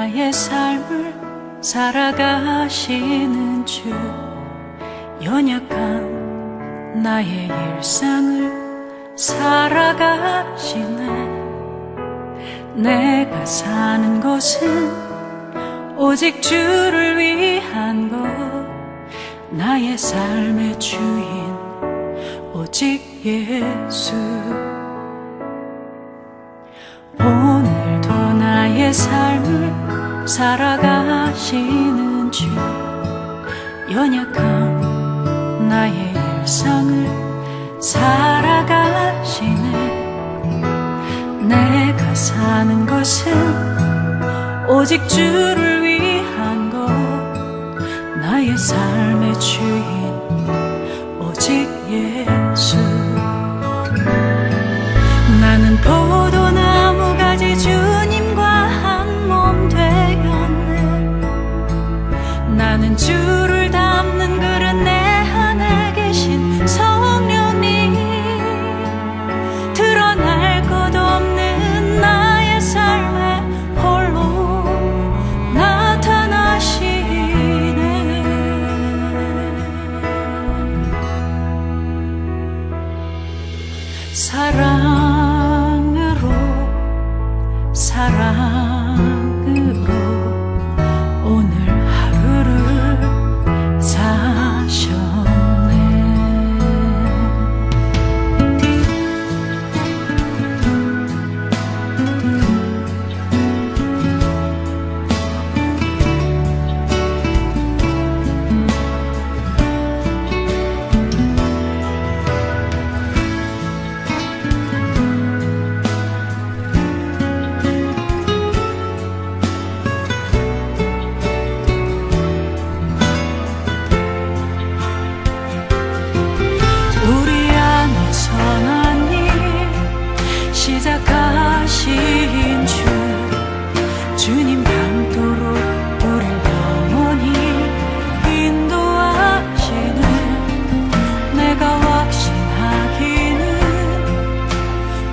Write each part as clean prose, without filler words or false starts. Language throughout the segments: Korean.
나의 삶을 살아가시는 주, 연약한 나의 일상을 살아가시네. 내가 사는 것은 오직 주를 위한 것, 나의 삶의 주인 오직 예수. 오늘도 나의 삶을 살아가시는 주, 연약한 나의 일상을 살아가시네. 내가 사는 것은 오직 주를 위한 것, 나의 삶의 주인 오직 예수. 나는 포도나무 가지 주님과 한 몸 되었네. 나는 주를 담는 그릇, 내 안에 계신 성령님, 드러날 것 없는 나의 삶에 홀로 나타나시네. 사랑으로 오늘 하루를 사셨네. 시작하신 주, 주님 닮도록 우릴 영원히 인도하시는. 내가 확신하기는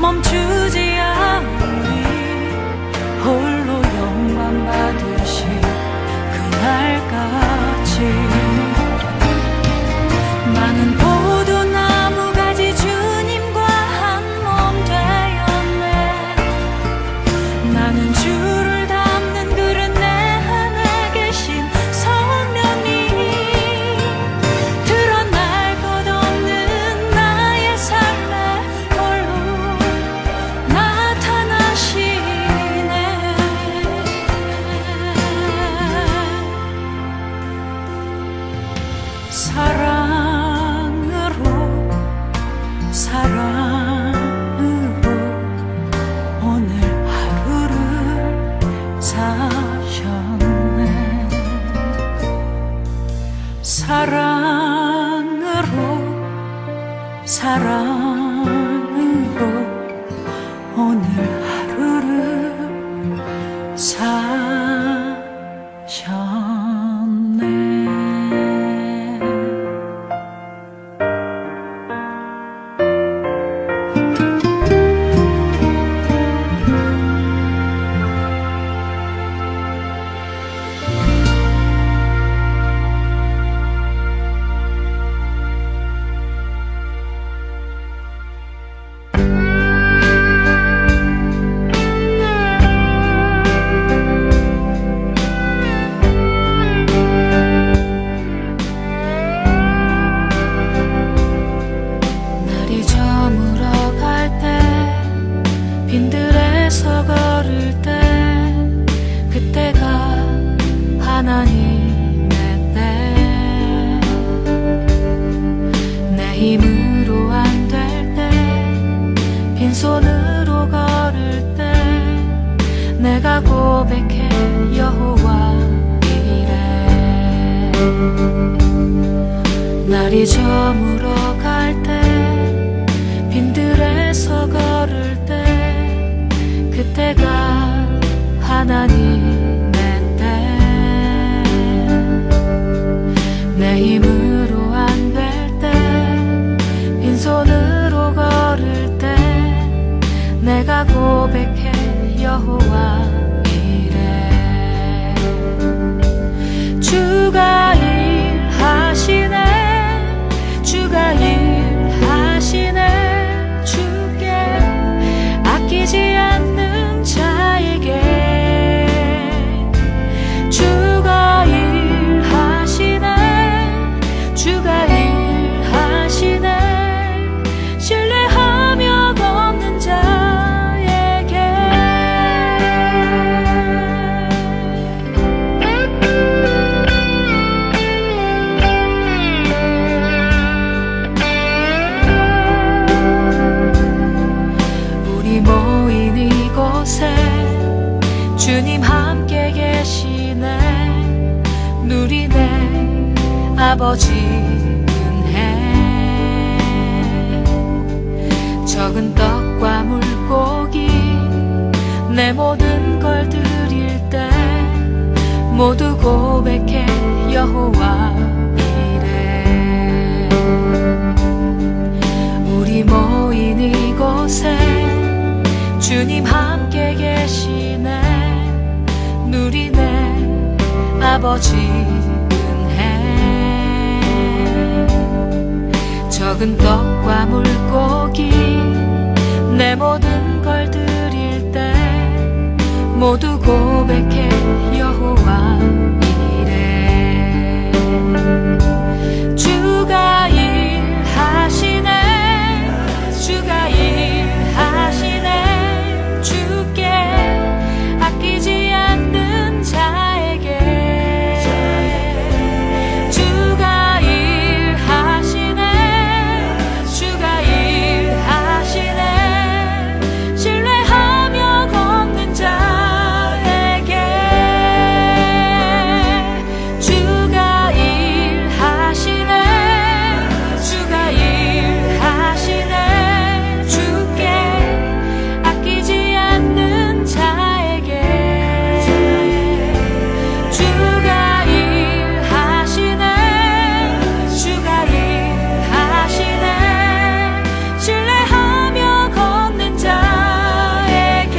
멈추지 않으리. 홀로 영광 받으실 그날까지. 나는 포도나무 가지 주님과 한 몸 되었네. 나는 주를 담는 그릇, 내 안에 계신 성령님, 드러날 것 없는 나의 삶에 홀로 나타나시네. 사랑으로 오늘 하루를 사셨네. 사랑으로 오늘 하루를 사셨네. 빈들에서 걸을 때, 그때가 하나님의 때. 내 힘으로 안 될 때, 빈손으로 걸을 때, 내가 고백해 여호와 이래. 날이 저물어 갈 때, 빈들에서 걸을 때, 그때가 하나님의 때. 내 힘으로 안 될 때, 빈손으로 걸을 때, 내가 고백해 여호와 이래. 주님 함께 계시네. 누리네 아버지 은혜. 적은 떡과 물고기 내 모든 걸 드릴 때 모두 고백해 여호와 이래. 우리 모인 이곳에 주님 함께 계시네. 누리네 아버지 은혜. 적은 떡과 물고기 내 모든 걸 드릴 때 모두 고백해 여호와 이래. 주가 일하시네. 주가 일하시네. 주께 아끼지 않는 자에게 주가 일하시네. 주가 일하시네. 신뢰하며 걷는 자에게 주가 일하시네. 주가 일하시네. 주께 아끼지 않는 자에게 주가 일하시네. 주가 일하시네. 신뢰하며 걷는 자에게.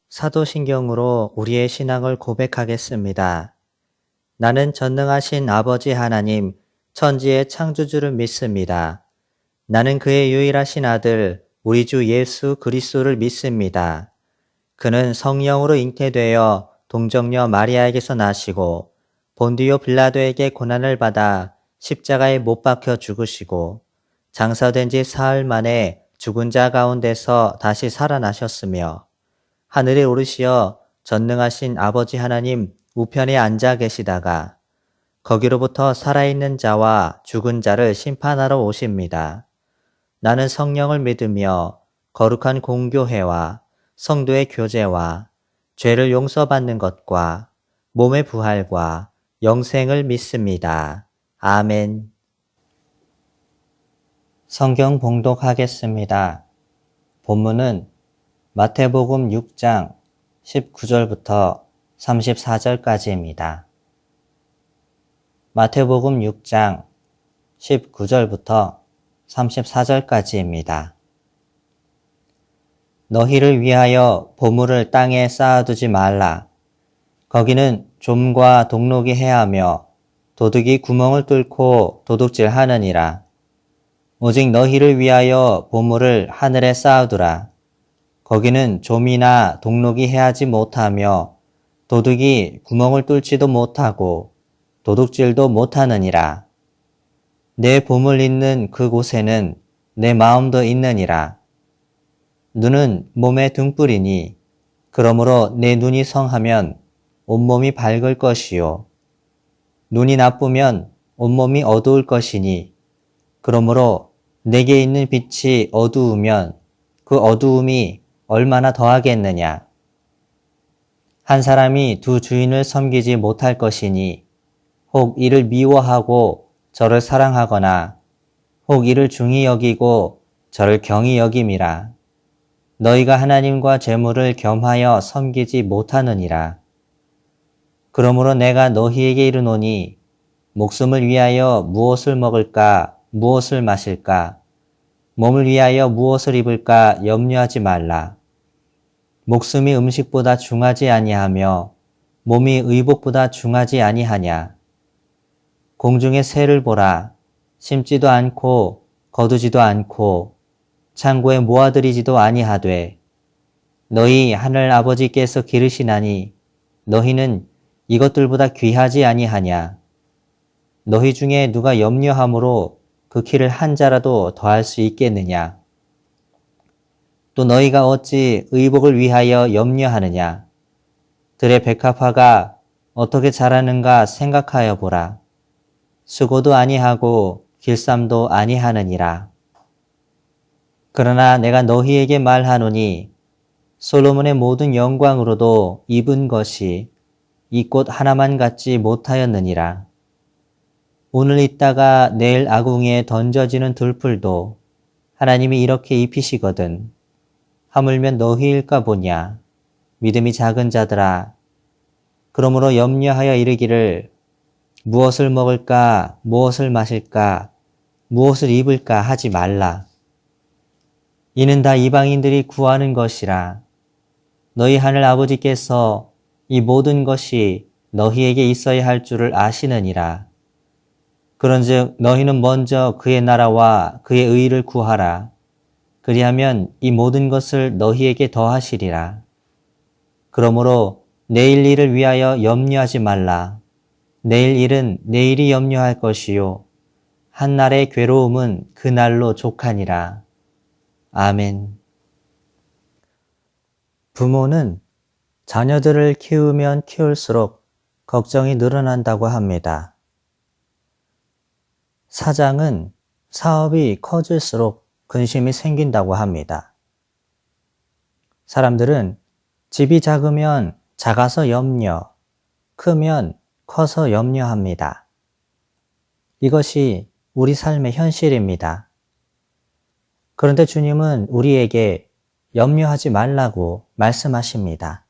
사도신경으로 우리의 신앙을 고백하겠습니다. 나는 전능하신 아버지 하나님, 천지의 창조주를 믿습니다. 나는 그의 유일하신 아들, 우리 주 예수 그리스도를 믿습니다. 그는 성령으로 잉태되어 동정녀 마리아에게서 나시고 본디오 빌라도에게 고난을 받아 십자가에 못 박혀 죽으시고 장사된 지 사흘 만에 죽은 자 가운데서 다시 살아나셨으며 하늘에 오르시어 전능하신 아버지 하나님 우편에 앉아 계시다가 거기로부터 살아있는 자와 죽은 자를 심판하러 오십니다. 나는 성령을 믿으며 거룩한 공교회와 성도의 교제와 죄를 용서받는 것과 몸의 부활과 영생을 믿습니다. 아멘. 성경 봉독하겠습니다. 본문은 마태복음 6장 19절부터 34절까지입니다. 마태복음 6장 19절부터 34절까지입니다. 너희를 위하여 보물을 땅에 쌓아두지 말라. 거기는 좀과 동록이 해하며 도둑이 구멍을 뚫고 도둑질 하느니라. 오직 너희를 위하여 보물을 하늘에 쌓아두라. 거기는 좀이나 동록이 해하지 못하며 도둑이 구멍을 뚫지도 못하고 도둑질도 못하느니라. 내 보물 있는 그곳에는 내 마음도 있느니라. 눈은 몸의 등불이니 그러므로 내 눈이 성하면 온몸이 밝을 것이요. 눈이 나쁘면 온몸이 어두울 것이니 그러므로 내게 있는 빛이 어두우면 그 어두움이 얼마나 더하겠느냐. 한 사람이 두 주인을 섬기지 못할 것이니 혹 이를 미워하고 저를 사랑하거나 혹 이를 중히 여기고 저를 경히 여김이라. 너희가 하나님과 재물을 겸하여 섬기지 못하느니라. 그러므로 내가 너희에게 이르노니 목숨을 위하여 무엇을 먹을까 무엇을 마실까 몸을 위하여 무엇을 입을까 염려하지 말라. 목숨이 음식보다 중하지 아니하며 몸이 의복보다 중하지 아니하냐. 공중의 새를 보라. 심지도 않고 거두지도 않고 창고에 모아들이지도 아니하되 너희 하늘 아버지께서 기르시나니 너희는 이것들보다 귀하지 아니하냐. 너희 중에 누가 염려함으로 그 키를 한 자라도 더할 수 있겠느냐. 또 너희가 어찌 의복을 위하여 염려하느냐? 들의 백합화가 어떻게 자라는가 생각하여 보라. 수고도 아니하고 길쌈도 아니하느니라. 그러나 내가 너희에게 말하노니 솔로몬의 모든 영광으로도 입은 것이 이 꽃 하나만 갖지 못하였느니라. 오늘 있다가 내일 아궁이에 던져지는 들풀도 하나님이 이렇게 입히시거든. 하물며 너희일까 보냐. 믿음이 작은 자들아. 그러므로 염려하여 이르기를 무엇을 먹을까, 무엇을 마실까, 무엇을 입을까 하지 말라. 이는 다 이방인들이 구하는 것이라. 너희 하늘 아버지께서 이 모든 것이 너희에게 있어야 할 줄을 아시느니라. 그런즉 너희는 먼저 그의 나라와 그의 의를 구하라. 그리하면 이 모든 것을 너희에게 더하시리라. 그러므로 내일 일을 위하여 염려하지 말라. 내일 일은 내일이 염려할 것이요. 한날의 괴로움은 그날로 족하니라. 아멘. 부모는 자녀들을 키우면 키울수록 걱정이 늘어난다고 합니다. 사장은 사업이 커질수록 근심이 생긴다고 합니다. 사람들은 집이 작으면 작아서 염려, 크면 커서 염려합니다. 이것이 우리 삶의 현실입니다. 그런데 주님은 우리에게 염려하지 말라고 말씀하십니다.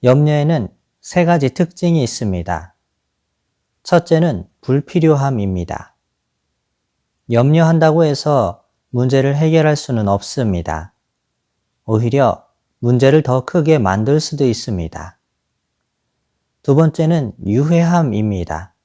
염려에는 세 가지 특징이 있습니다. 첫째는 불필요함입니다. 염려한다고 해서 문제를 해결할 수는 없습니다. 오히려 문제를 더 크게 만들 수도 있습니다. 두 번째는 유해함입니다.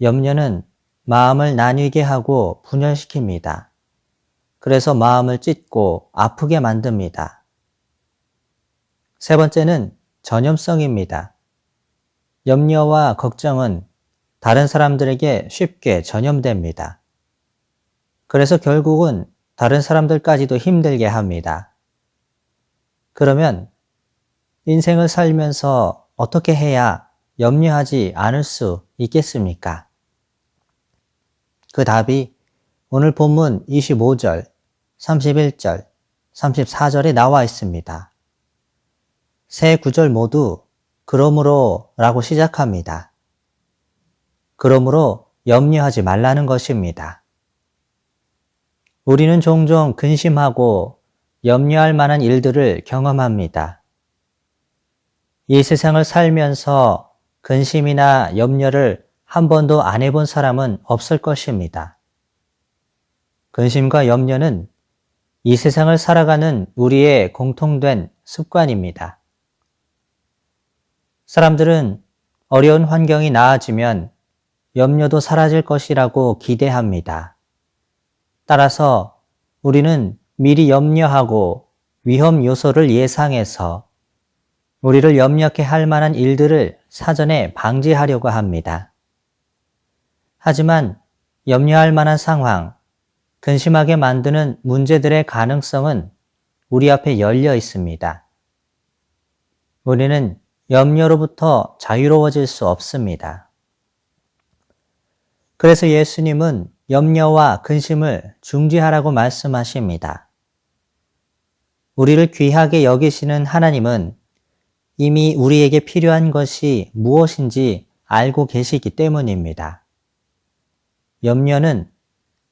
염려는 마음을 나뉘게 하고 분열시킵니다. 그래서 마음을 찢고 아프게 만듭니다. 세 번째는 전염성입니다. 염려와 걱정은 다른 사람들에게 쉽게 전염됩니다. 그래서 결국은 다른 사람들까지도 힘들게 합니다. 그러면 인생을 살면서 어떻게 해야 염려하지 않을 수 있겠습니까? 그 답이 오늘 본문 25절, 31절, 34절에 나와 있습니다. 세 구절 모두 그러므로 라고 시작합니다. 그러므로 염려하지 말라는 것입니다. 우리는 종종 근심하고 염려할 만한 일들을 경험합니다. 이 세상을 살면서 근심이나 염려를 한 번도 안 해본 사람은 없을 것입니다. 근심과 염려는 이 세상을 살아가는 우리의 공통된 습관입니다. 사람들은 어려운 환경이 나아지면 염려도 사라질 것이라고 기대합니다. 따라서 우리는 미리 염려하고 위험 요소를 예상해서 우리를 염려케 할 만한 일들을 사전에 방지하려고 합니다. 하지만 염려할 만한 상황, 근심하게 만드는 문제들의 가능성은 우리 앞에 열려 있습니다. 우리는 염려로부터 자유로워질 수 없습니다. 그래서 예수님은 염려와 근심을 중지하라고 말씀하십니다. 우리를 귀하게 여기시는 하나님은 이미 우리에게 필요한 것이 무엇인지 알고 계시기 때문입니다. 염려는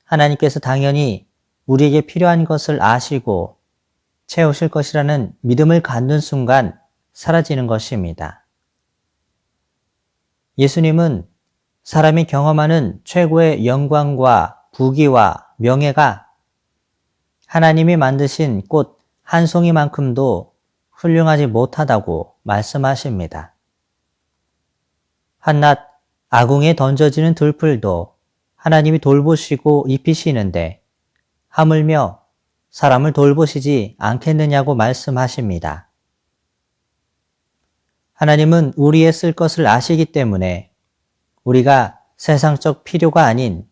하나님께서 당연히 우리에게 필요한 것을 아시고 채우실 것이라는 믿음을 갖는 순간 사라지는 것입니다. 예수님은 사람이 경험하는 최고의 영광과 부귀와 명예가 하나님이 만드신 꽃 한 송이만큼도 훌륭하지 못하다고 말씀하십니다. 한낱 아궁이에 던져지는 들풀도 하나님이 돌보시고 입히시는데 하물며 사람을 돌보시지 않겠느냐고 말씀하십니다. 하나님은 우리의 쓸 것을 아시기 때문에 우리가 세상적 필요가 아닌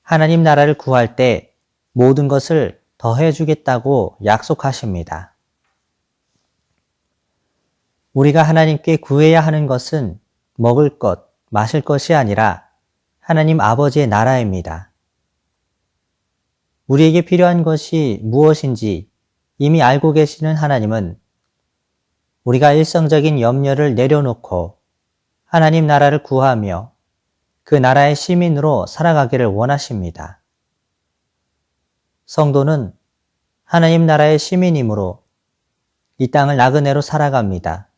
하나님 나라를 구할 때 모든 것을 더해주겠다고 약속하십니다. 우리가 하나님께 구해야 하는 것은 먹을 것, 마실 것이 아니라 하나님 아버지의 나라입니다. 우리에게 필요한 것이 무엇인지 이미 알고 계시는 하나님은 우리가 일성적인 염려를 내려놓고 하나님 나라를 구하며 그 나라의 시민으로 살아가기를 원하십니다. 성도는 하나님 나라의 시민이므로 이 땅을 나그네로 살아갑니다.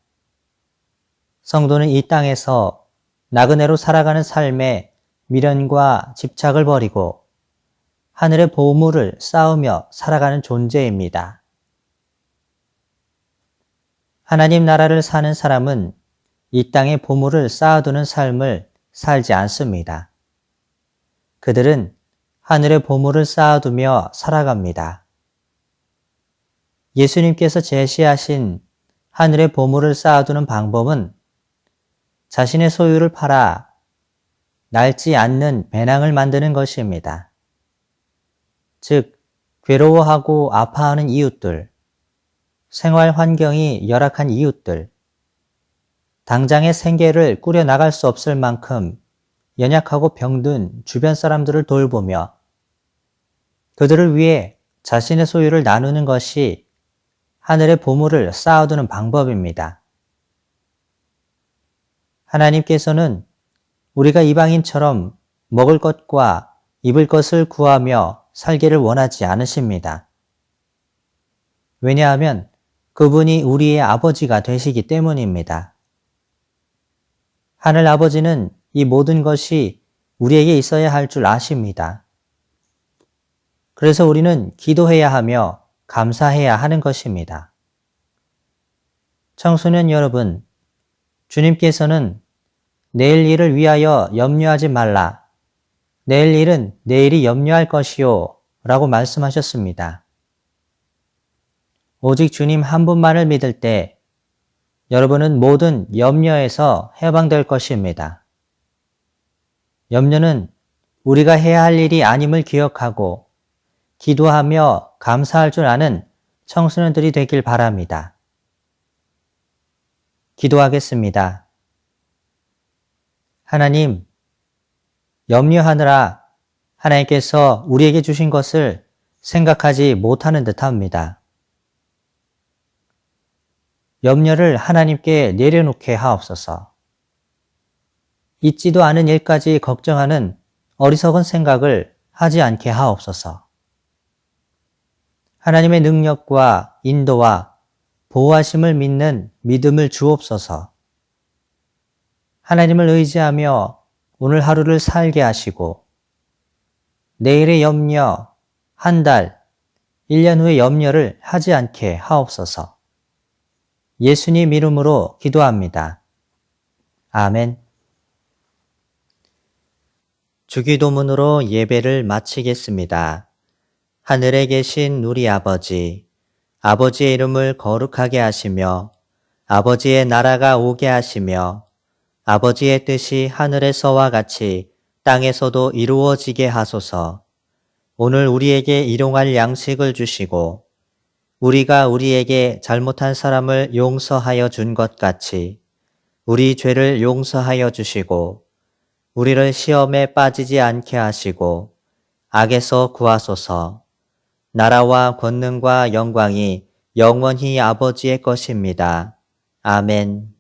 성도는 이 땅에서 나그네로 살아가는 삶에 미련과 집착을 버리고 하늘의 보물을 쌓으며 살아가는 존재입니다. 하나님 나라를 사는 사람은 이 땅에 보물을 쌓아두는 삶을 살지 않습니다. 그들은 하늘의 보물을 쌓아두며 살아갑니다. 예수님께서 제시하신 하늘의 보물을 쌓아두는 방법은 자신의 소유를 팔아 낡지 않는 배낭을 만드는 것입니다. 즉, 괴로워하고 아파하는 이웃들, 생활 환경이 열악한 이웃들, 당장의 생계를 꾸려나갈 수 없을 만큼 연약하고 병든 주변 사람들을 돌보며 그들을 위해 자신의 소유를 나누는 것이 하늘의 보물을 쌓아두는 방법입니다. 하나님께서는 우리가 이방인처럼 먹을 것과 입을 것을 구하며 살기를 원하지 않으십니다. 왜냐하면 그분이 우리의 아버지가 되시기 때문입니다. 하늘 아버지는 이 모든 것이 우리에게 있어야 할 줄 아십니다. 그래서 우리는 기도해야 하며 감사해야 하는 것입니다. 청소년 여러분, 주님께서는 내일 일을 위하여 염려하지 말라. 내일 일은 내일이 염려할 것이요 라고 말씀하셨습니다. 오직 주님 한 분만을 믿을 때 여러분은 모든 염려에서 해방될 것입니다. 염려는 우리가 해야 할 일이 아님을 기억하고 기도하며 감사할 줄 아는 청소년들이 되길 바랍니다. 기도하겠습니다. 하나님, 염려하느라 하나님께서 우리에게 주신 것을 생각하지 못하는 듯합니다. 염려를 하나님께 내려놓게 하옵소서. 있지도 않은 일까지 걱정하는 어리석은 생각을 하지 않게 하옵소서. 하나님의 능력과 인도와 보호하심을 믿는 믿음을 주옵소서. 하나님을 의지하며 오늘 하루를 살게 하시고 내일의 염려, 한 달, 1년 후의 염려를 하지 않게 하옵소서. 예수님 이름으로 기도합니다. 아멘. 주기도문으로 예배를 마치겠습니다. 하늘에 계신 우리 아버지, 아버지의 이름을 거룩하게 하시며 아버지의 나라가 오게 하시며 아버지의 뜻이 하늘에서와 같이 땅에서도 이루어지게 하소서. 오늘 우리에게 일용할 양식을 주시고 우리가 우리에게 잘못한 사람을 용서하여 준 것 같이 우리 죄를 용서하여 주시고 우리를 시험에 빠지지 않게 하시고 악에서 구하소서. 나라와 권능과 영광이 영원히 아버지의 것입니다. 아멘.